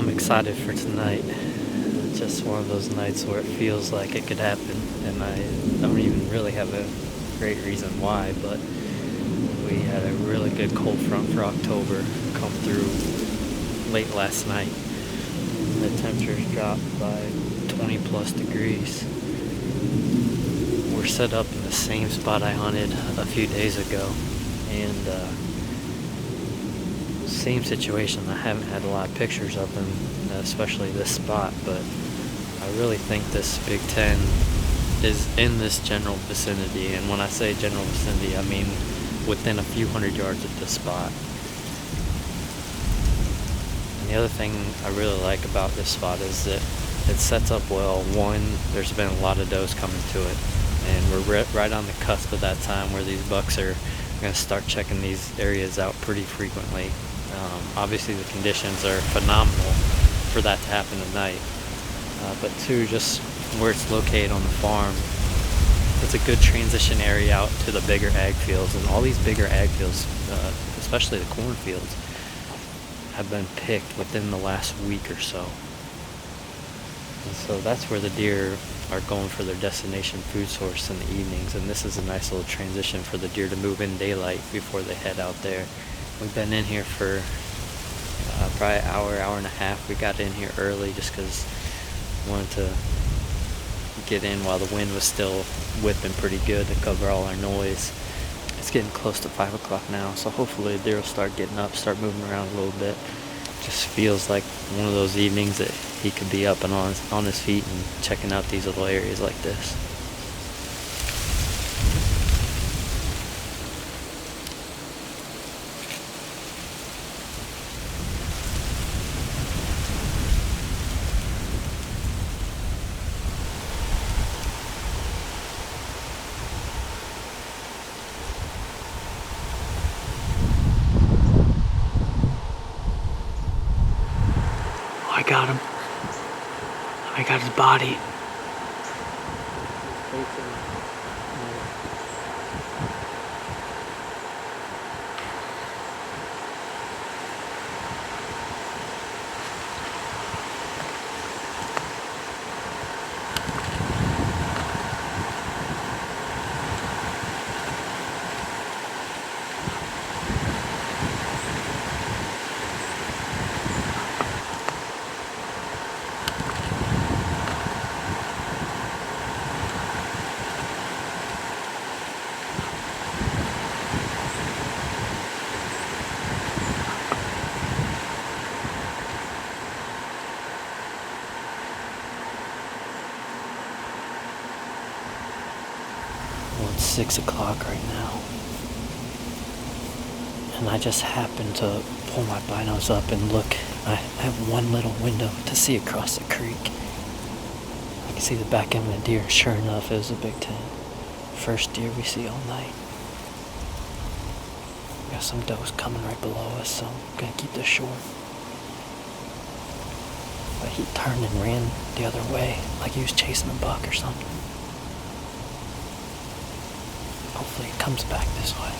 I'm excited for tonight. Just one of those nights where it feels like it could happen, and I don't even really have a great reason why, but we had a really good cold front for October come through late last night. The temperatures dropped by 20 plus degrees. We're set up in the same spot I hunted a few days ago, and same situation. I haven't had a lot of pictures of them, especially this spot, but I really think this Big Ten is in this general vicinity, and when I say general vicinity, I mean within a few hundred yards of this spot. And the other thing I really like about this spot is that it sets up well. One, there's been a lot of does coming to it, and we're right on the cusp of that time where these bucks are going to start checking these areas out pretty frequently. Obviously the conditions are phenomenal for that to happen tonight, but two, just where it's located on the farm, it's a good transition area out to the bigger ag fields, and all these bigger ag fields, especially the cornfields, have been picked within the last week or so. And so that's where the deer are going for their destination food source in the evenings, and this is a nice little transition for the deer to move in daylight before they head out there. We've been in here for probably an hour and a half. We got in here early just because we wanted to get in while the wind was still whipping pretty good to cover all our noise. It's getting close to 5 o'clock now, so hopefully the deer will start getting up, start moving around a little bit. Just feels like one of those evenings that he could be up and on his feet and checking out these little areas like this. I got him. I got his body. Well, it's 6 o'clock right now, and I just happened to pull my binos up and look. I have one little window to see across the creek. I can see the back end of the deer. Sure enough, it was a Big Ten. First deer we see all night. We got some does coming right below us, so I'm gonna keep this short. But he turned and ran the other way, like he was chasing a buck or something. Hopefully it comes back this way.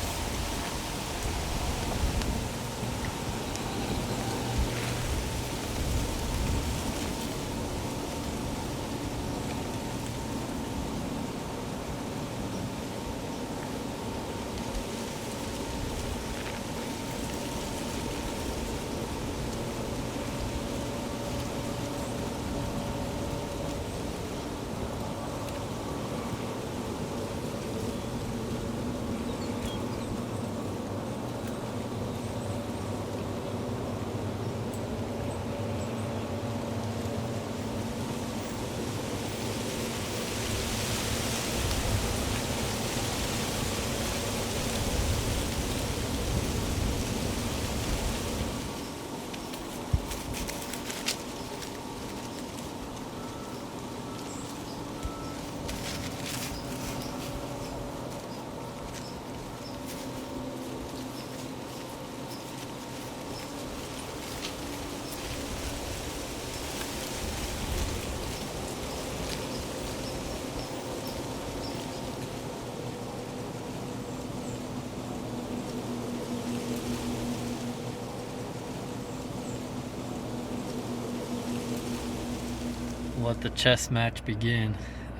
let the chess match begin.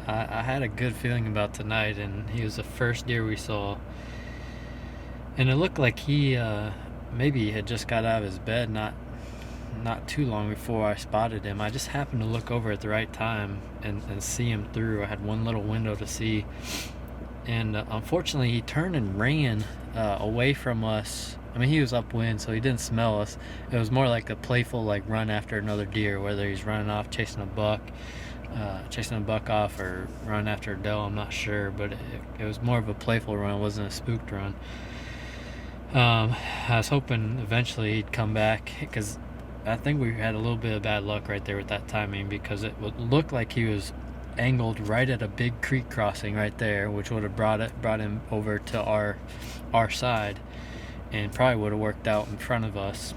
I had a good feeling about tonight, and he was the first deer we saw. And it looked like he maybe had just got out of his bed not too long before I spotted him. I just happened to look over at the right time and see him through. I had one little window to see. And unfortunately, he turned and ran away from us. I mean, he was upwind, so he didn't smell us. It was more like a playful, like, run after another deer, whether he's running off chasing a buck off, or running after a doe. I'm not sure, but it was more of a playful run. It wasn't a spooked run. I was hoping eventually he'd come back, because I think we had a little bit of bad luck right there with that timing, because it would look like he was angled right at a big creek crossing right there, which would have brought him over to our side, and probably would have worked out in front of us.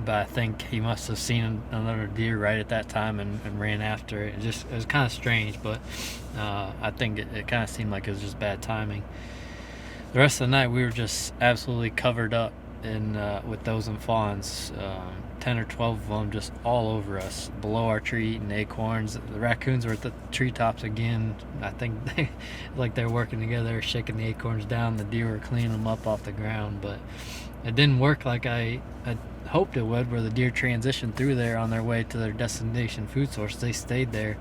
But I think he must have seen another deer right at that time and ran after it. It was kind of strange, but I think it kind of seemed like it was just bad timing. The rest of the night we were just absolutely covered up with does and fawns, 10 or 12 of them just all over us, below our tree eating acorns. The raccoons were at the treetops again. I think they were working together, shaking the acorns down. The deer were cleaning them up off the ground, but it didn't work like I hoped it would, where the deer transitioned through there on their way to their destination food source. They stayed there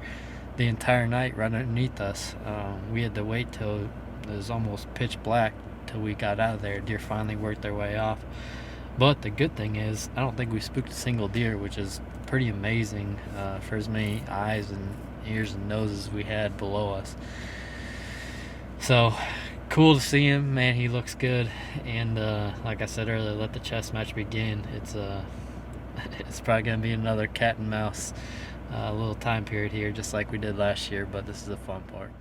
the entire night right underneath us. We had to wait till it was almost pitch black till we got out of there. Deer finally worked their way off. But the good thing is, I don't think we spooked a single deer, which is pretty amazing for as many eyes and ears and noses we had below us. So cool to see him, man. He looks good, and like I said earlier, let the chess match begin. It's probably gonna be another cat and mouse little time period here, just like we did last year, but this is the fun part.